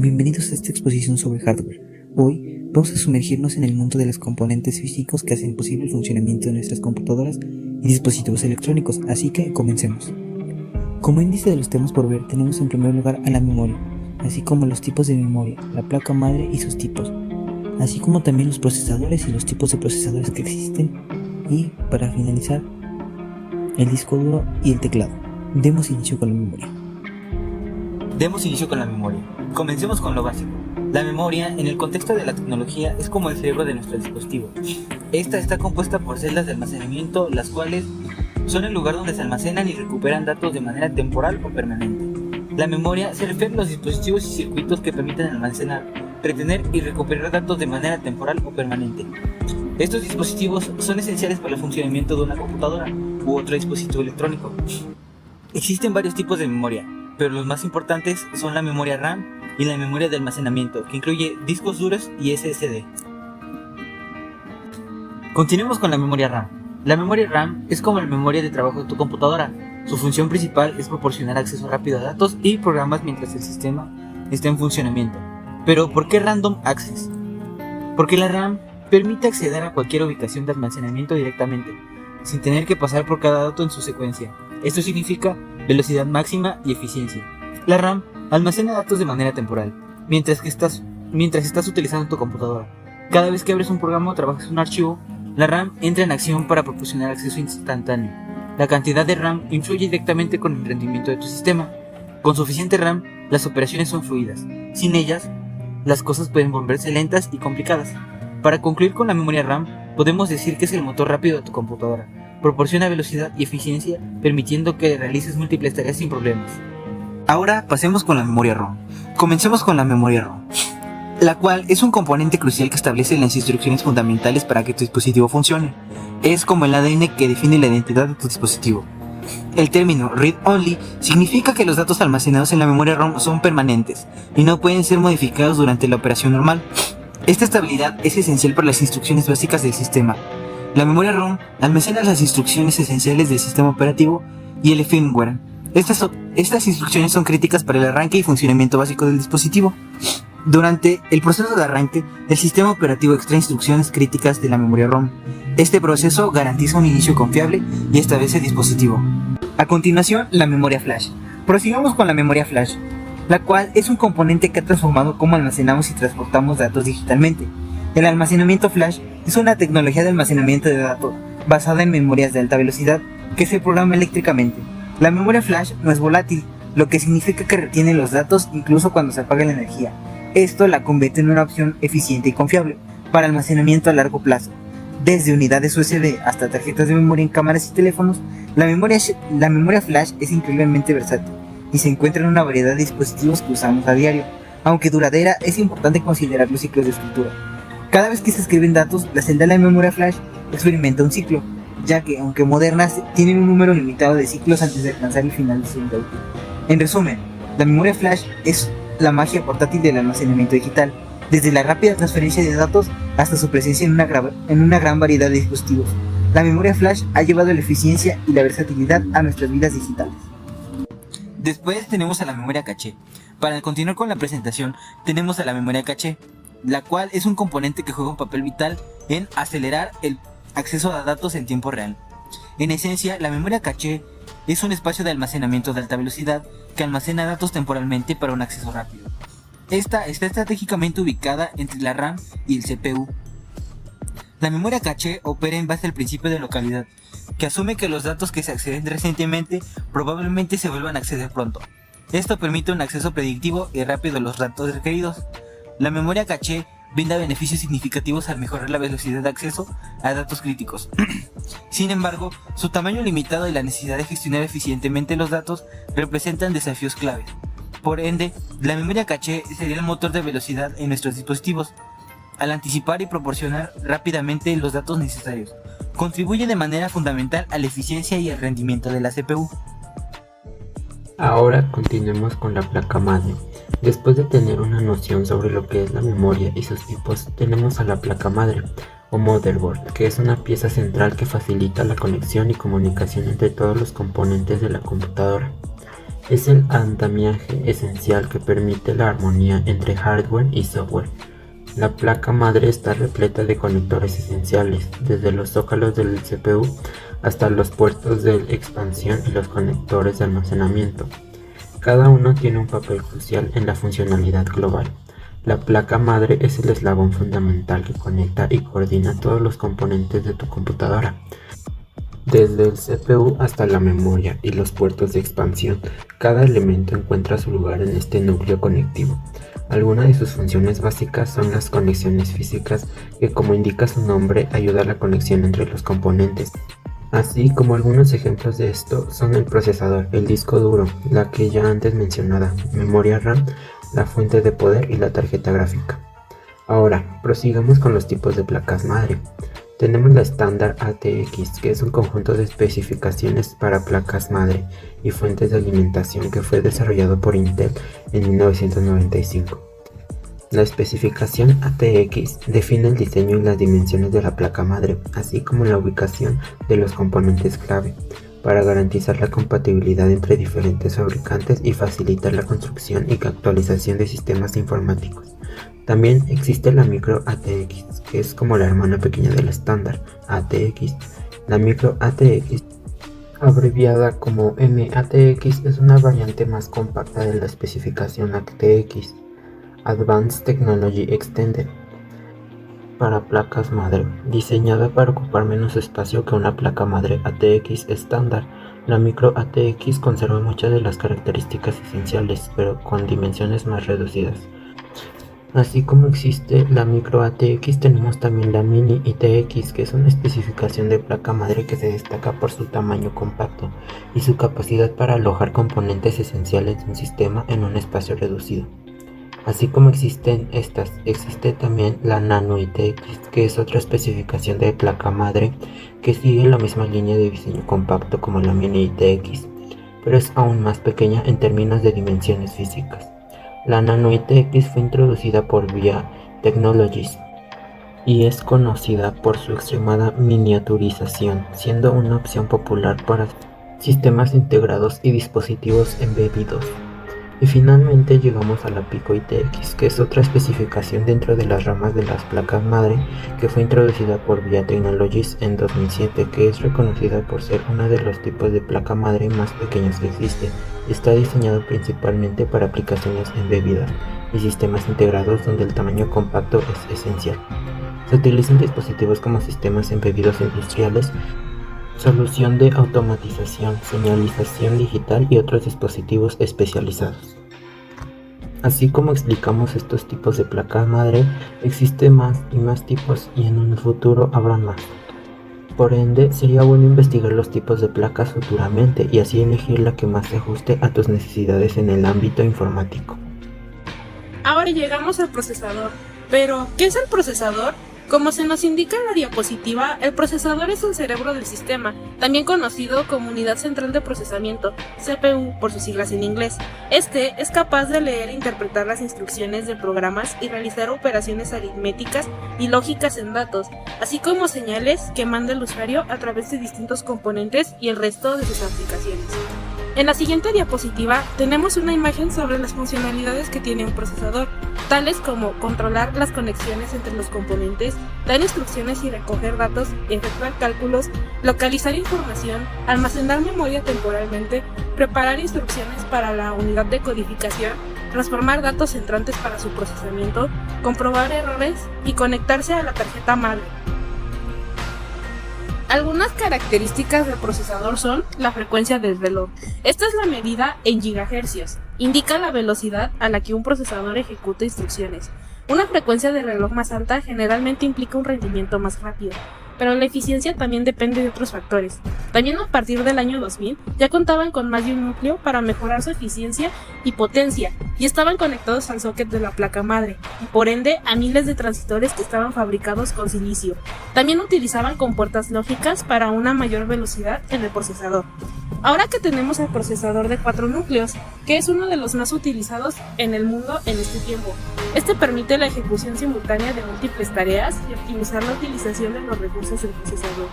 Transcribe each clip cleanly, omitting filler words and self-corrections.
Bienvenidos a esta exposición sobre hardware. Hoy vamos a sumergirnos en el mundo de los componentes físicos que hacen posible el funcionamiento de nuestras computadoras y dispositivos electrónicos, así que comencemos. Como índice de los temas por ver, tenemos en primer lugar a la memoria, así como los tipos de memoria, la placa madre y sus tipos, así como también los procesadores y los tipos de procesadores que existen, y para finalizar, el disco duro y el teclado. Demos inicio con la memoria. Comencemos con lo básico. La memoria, en el contexto de la tecnología, es como el cerebro de nuestro dispositivo. Esta está compuesta por celdas de almacenamiento, las cuales son el lugar donde se almacenan y recuperan datos de manera temporal o permanente. La memoria se refiere a los dispositivos y circuitos que permiten almacenar, retener y recuperar datos de manera temporal o permanente. Estos dispositivos son esenciales para el funcionamiento de una computadora u otro dispositivo electrónico. Existen varios tipos de memoria, pero los más importantes son la memoria RAM y la memoria de almacenamiento, que incluye discos duros y SSD. Continuemos con la memoria RAM. La memoria RAM es como la memoria de trabajo de tu computadora. Su función principal es proporcionar acceso rápido a datos y programas mientras el sistema está en funcionamiento. Pero, ¿por qué Random Access? Porque la RAM permite acceder a cualquier ubicación de almacenamiento directamente, sin tener que pasar por cada dato en su secuencia. Esto significa velocidad máxima y eficiencia. La RAM almacena datos de manera temporal, mientras estás utilizando tu computadora. Cada vez que abres un programa o trabajas un archivo, la RAM entra en acción para proporcionar acceso instantáneo. La cantidad de RAM influye directamente con el rendimiento de tu sistema. Con suficiente RAM, las operaciones son fluidas. Sin ellas, las cosas pueden volverse lentas y complicadas. Para concluir con la memoria RAM, podemos decir que es el motor rápido de tu computadora. Proporciona velocidad y eficiencia, permitiendo que realices múltiples tareas sin problemas. Ahora pasemos con la memoria ROM. Comencemos con la memoria ROM, la cual es un componente crucial que establece las instrucciones fundamentales para que tu dispositivo funcione. Es como el ADN que define la identidad de tu dispositivo. El término read-only significa que los datos almacenados en la memoria ROM son permanentes y no pueden ser modificados durante la operación normal. Esta estabilidad es esencial para las instrucciones básicas del sistema. La memoria ROM almacena las instrucciones esenciales del sistema operativo y el firmware. Estas instrucciones son críticas para el arranque y funcionamiento básico del dispositivo. Durante el proceso de arranque, el sistema operativo extrae instrucciones críticas de la memoria ROM. Este proceso garantiza un inicio confiable y establece el dispositivo. A continuación, la memoria flash. Prosigamos con la memoria flash, la cual es un componente que ha transformado cómo almacenamos y transportamos datos digitalmente. El almacenamiento flash es una tecnología de almacenamiento de datos basada en memorias de alta velocidad que se programa eléctricamente. La memoria flash no es volátil, lo que significa que retiene los datos incluso cuando se apaga la energía. Esto la convierte en una opción eficiente y confiable para almacenamiento a largo plazo. Desde unidades USB hasta tarjetas de memoria en cámaras y teléfonos, la memoria flash es increíblemente versátil y se encuentra en una variedad de dispositivos que usamos a diario. Aunque duradera, es importante considerar los ciclos de escritura. Cada vez que se escriben datos, la celda de la memoria flash experimenta un ciclo, ya que, aunque modernas, tienen un número limitado de ciclos antes de alcanzar el final de su vida útil. En resumen, la memoria flash es la magia portátil del almacenamiento digital, desde la rápida transferencia de datos hasta su presencia en una gran variedad de dispositivos. La memoria flash ha llevado la eficiencia y la versatilidad a nuestras vidas digitales. Después tenemos a la memoria caché. Para continuar con la presentación, tenemos a la memoria caché, la cual es un componente que juega un papel vital en acelerar el acceso a datos en tiempo real. En esencia, la memoria caché es un espacio de almacenamiento de alta velocidad que almacena datos temporalmente para un acceso rápido. Esta está estratégicamente ubicada entre la RAM y el CPU. La memoria caché opera en base al principio de localidad, que asume que los datos que se acceden recientemente probablemente se vuelvan a acceder pronto. Esto permite un acceso predictivo y rápido a los datos requeridos. La memoria caché brinda beneficios significativos al mejorar la velocidad de acceso a datos críticos. Sin embargo, su tamaño limitado y la necesidad de gestionar eficientemente los datos representan desafíos claves. Por ende, la memoria caché sería el motor de velocidad en nuestros dispositivos. Al anticipar y proporcionar rápidamente los datos necesarios, contribuye de manera fundamental a la eficiencia y el rendimiento de la CPU. Ahora continuemos con la placa madre. Después de tener una noción sobre lo que es la memoria y sus tipos, tenemos a la placa madre, o motherboard, que es una pieza central que facilita la conexión y comunicación entre todos los componentes de la computadora. Es el andamiaje esencial que permite la armonía entre hardware y software. La placa madre está repleta de conectores esenciales, desde los zócalos del CPU hasta los puertos de expansión y los conectores de almacenamiento. Cada uno tiene un papel crucial en la funcionalidad global. La placa madre es el eslabón fundamental que conecta y coordina todos los componentes de tu computadora, desde el CPU hasta la memoria y los puertos de expansión. Cada elemento encuentra su lugar en este núcleo conectivo. Algunas de sus funciones básicas son las conexiones físicas, que como indica su nombre, ayuda a la conexión entre los componentes. Así como algunos ejemplos de esto son el procesador, el disco duro, la que ya antes mencionada, memoria RAM, la fuente de poder y la tarjeta gráfica. Ahora, prosigamos con los tipos de placas madre. Tenemos la estándar ATX, que es un conjunto de especificaciones para placas madre y fuentes de alimentación que fue desarrollado por Intel en 1995. La especificación ATX define el diseño y las dimensiones de la placa madre, así como la ubicación de los componentes clave, para garantizar la compatibilidad entre diferentes fabricantes y facilitar la construcción y actualización de sistemas informáticos. También existe la micro ATX, que es como la hermana pequeña de la estándar ATX. La micro ATX, abreviada como MATX, es una variante más compacta de la especificación ATX, Advanced Technology Extended, para placas madre, diseñada para ocupar menos espacio que una placa madre ATX estándar. La micro ATX conserva muchas de las características esenciales, pero con dimensiones más reducidas. Así como existe la micro ATX, tenemos también la mini ITX, que es una especificación de placa madre que se destaca por su tamaño compacto y su capacidad para alojar componentes esenciales de un sistema en un espacio reducido. Así como existen estas, existe también la nano ITX, que es otra especificación de placa madre que sigue la misma línea de diseño compacto como la mini ITX, pero es aún más pequeña en términos de dimensiones físicas. La nano ITX fue introducida por VIA Technologies y es conocida por su extremada miniaturización, siendo una opción popular para sistemas integrados y dispositivos embebidos. Y finalmente llegamos a la Pico ITX, que es otra especificación dentro de las ramas de las placas madre que fue introducida por VIA Technologies en 2007, que es reconocida por ser uno de los tipos de placa madre más pequeños que existe. Está diseñado principalmente para aplicaciones embebidas y sistemas integrados donde el tamaño compacto es esencial. Se utilizan dispositivos como sistemas embebidos industriales, solución de automatización, señalización digital y otros dispositivos especializados. Así como explicamos estos tipos de placa madre, existen más y más tipos y en un futuro habrá más. Por ende, sería bueno investigar los tipos de placas futuramente y así elegir la que más se ajuste a tus necesidades en el ámbito informático. Ahora llegamos al procesador. Pero, ¿qué es el procesador? Como se nos indica en la diapositiva, el procesador es el cerebro del sistema, también conocido como Unidad Central de Procesamiento, CPU por sus siglas en inglés. Este es capaz de leer e interpretar las instrucciones de programas y realizar operaciones aritméticas y lógicas en datos, así como señales que manda el usuario a través de distintos componentes y el resto de sus aplicaciones. En la siguiente diapositiva tenemos una imagen sobre las funcionalidades que tiene un procesador, tales como controlar las conexiones entre los componentes, dar instrucciones y recoger datos, efectuar cálculos, localizar información, almacenar memoria temporalmente, preparar instrucciones para la unidad de codificación, transformar datos entrantes para su procesamiento, comprobar errores y conectarse a la tarjeta madre. Algunas características del procesador son la frecuencia del reloj. Esta es la medida en gigahercios. Indica la velocidad a la que un procesador ejecuta instrucciones. Una frecuencia de reloj más alta generalmente implica un rendimiento más rápido, pero la eficiencia también depende de otros factores. También a partir del año 2000 ya contaban con más de un núcleo para mejorar su eficiencia y potencia, y estaban conectados al socket de la placa madre, y por ende a miles de transistores que estaban fabricados con silicio. También utilizaban compuertas lógicas para una mayor velocidad en el procesador. Ahora que tenemos el procesador de 4 núcleos, que es uno de los más utilizados en el mundo en este tiempo. Este permite la ejecución simultánea de múltiples tareas y optimizar la utilización de los recursos del procesador.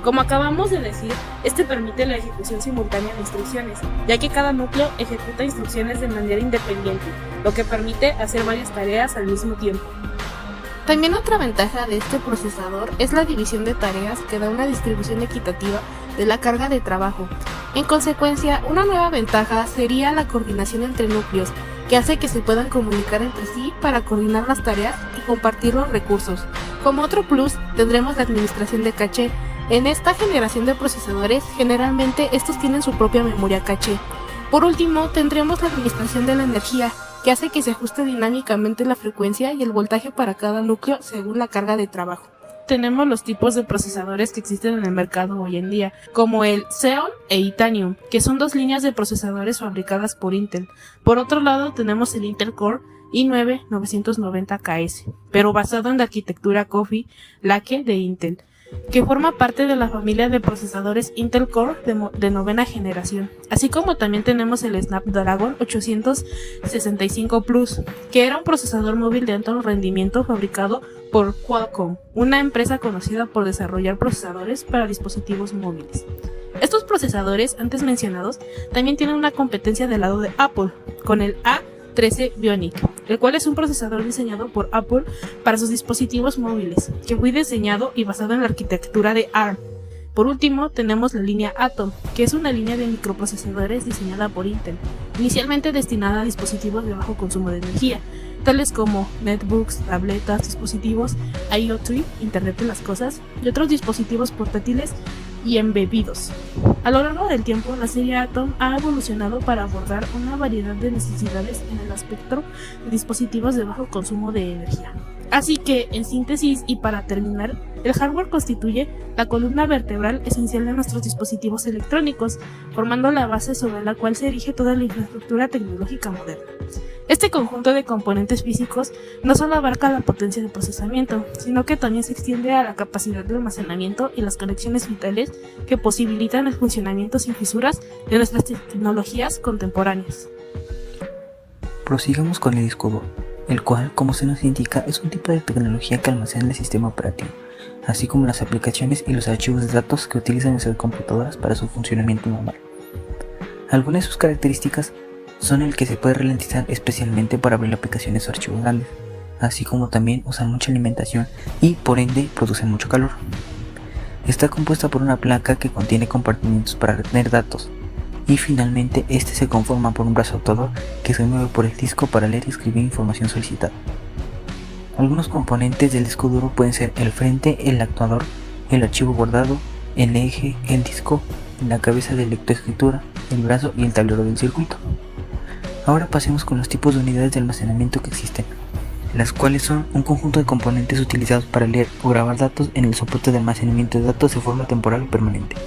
Como acabamos de decir, este permite la ejecución simultánea de instrucciones, ya que cada núcleo ejecuta instrucciones de manera independiente, lo que permite hacer varias tareas al mismo tiempo. También otra ventaja de este procesador es la división de tareas que da una distribución equitativa de la carga de trabajo. En consecuencia, una nueva ventaja sería la coordinación entre núcleos, que hace que se puedan comunicar entre sí para coordinar las tareas y compartir los recursos. Como otro plus, tendremos la administración de caché. En esta generación de procesadores, generalmente estos tienen su propia memoria caché. Por último, tendremos la administración de la energía, que hace que se ajuste dinámicamente la frecuencia y el voltaje para cada núcleo según la carga de trabajo. Tenemos los tipos de procesadores que existen en el mercado hoy en día, como el Xeon e Itanium, que son dos líneas de procesadores fabricadas por Intel. Por otro lado, tenemos el Intel Core i9-990KS, pero basado en la arquitectura Coffee Lake de Intel, que forma parte de la familia de procesadores Intel Core de novena generación. Así como también tenemos el Snapdragon 865 Plus, que era un procesador móvil de alto rendimiento fabricado por Qualcomm, una empresa conocida por desarrollar procesadores para dispositivos móviles. Estos procesadores antes mencionados también tienen una competencia del lado de Apple, con el A13 Bionic, el cual es un procesador diseñado por Apple para sus dispositivos móviles, que fue diseñado y basado en la arquitectura de ARM. Por último, tenemos la línea Atom, que es una línea de microprocesadores diseñada por Intel, inicialmente destinada a dispositivos de bajo consumo de energía, tales como netbooks, tabletas, dispositivos IoT, Internet de las Cosas, y otros dispositivos portátiles y embebidos. A lo largo del tiempo, la serie Atom ha evolucionado para abordar una variedad de necesidades en el espectro de dispositivos de bajo consumo de energía. Así que, en síntesis y para terminar, el hardware constituye la columna vertebral esencial de nuestros dispositivos electrónicos, formando la base sobre la cual se erige toda la infraestructura tecnológica moderna. Este conjunto de componentes físicos no solo abarca la potencia de procesamiento, sino que también se extiende a la capacidad de almacenamiento y las conexiones vitales que posibilitan el funcionamiento sin fisuras de nuestras tecnologías contemporáneas. Prosigamos con el disco duro, el cual, como se nos indica, es un tipo de tecnología que almacena el sistema operativo, así como las aplicaciones y los archivos de datos que utilizan nuestras computadoras para su funcionamiento normal. Algunas de sus características son el que se puede ralentizar especialmente para abrir aplicaciones o archivos grandes, así como también usan mucha alimentación y por ende producen mucho calor. Está compuesta por una placa que contiene compartimentos para retener datos, y finalmente este se conforma por un brazo actuador que se mueve por el disco para leer y escribir información solicitada. Algunos componentes del disco duro pueden ser el frente, el actuador, el archivo guardado, el eje, el disco, la cabeza de lectoescritura, el brazo y el tablero del circuito. Ahora pasemos con los tipos de unidades de almacenamiento que existen, las cuales son un conjunto de componentes utilizados para leer o grabar datos en el soporte de almacenamiento de datos de forma temporal o permanente.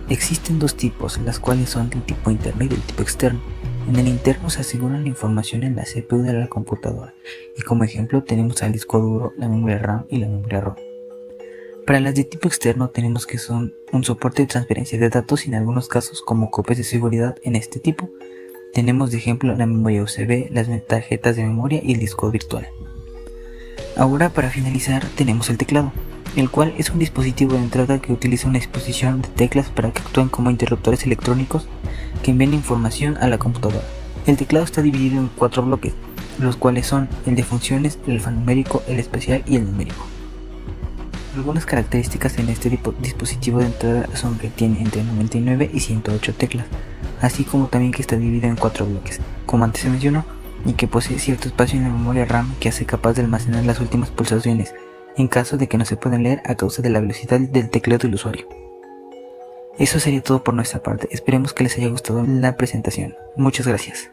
Existen dos tipos, las cuales son del tipo interno y del tipo externo. En el interno se asegura la información en la CPU de la computadora, y como ejemplo tenemos al disco duro, la memoria RAM y la memoria ROM. Para las de tipo externo tenemos que son un soporte de transferencia de datos y en algunos casos como copias de seguridad en este tipo. Tenemos de ejemplo la memoria USB, las tarjetas de memoria y el disco virtual. Ahora para finalizar tenemos el teclado, el cual es un dispositivo de entrada que utiliza una disposición de teclas para que actúen como interruptores electrónicos que envían información a la computadora. El teclado está dividido en 4 bloques, los cuales son el de funciones, el alfanumérico, el especial y el numérico. Algunas características en este dispositivo de entrada son que tiene entre 99 y 108 teclas, así como también que está dividido en 4 bloques, como antes se mencionó, y que posee cierto espacio en la memoria RAM que hace capaz de almacenar las últimas pulsaciones, en caso de que no se puedan leer a causa de la velocidad del teclado del usuario. Eso sería todo por nuestra parte, esperemos que les haya gustado la presentación. Muchas gracias.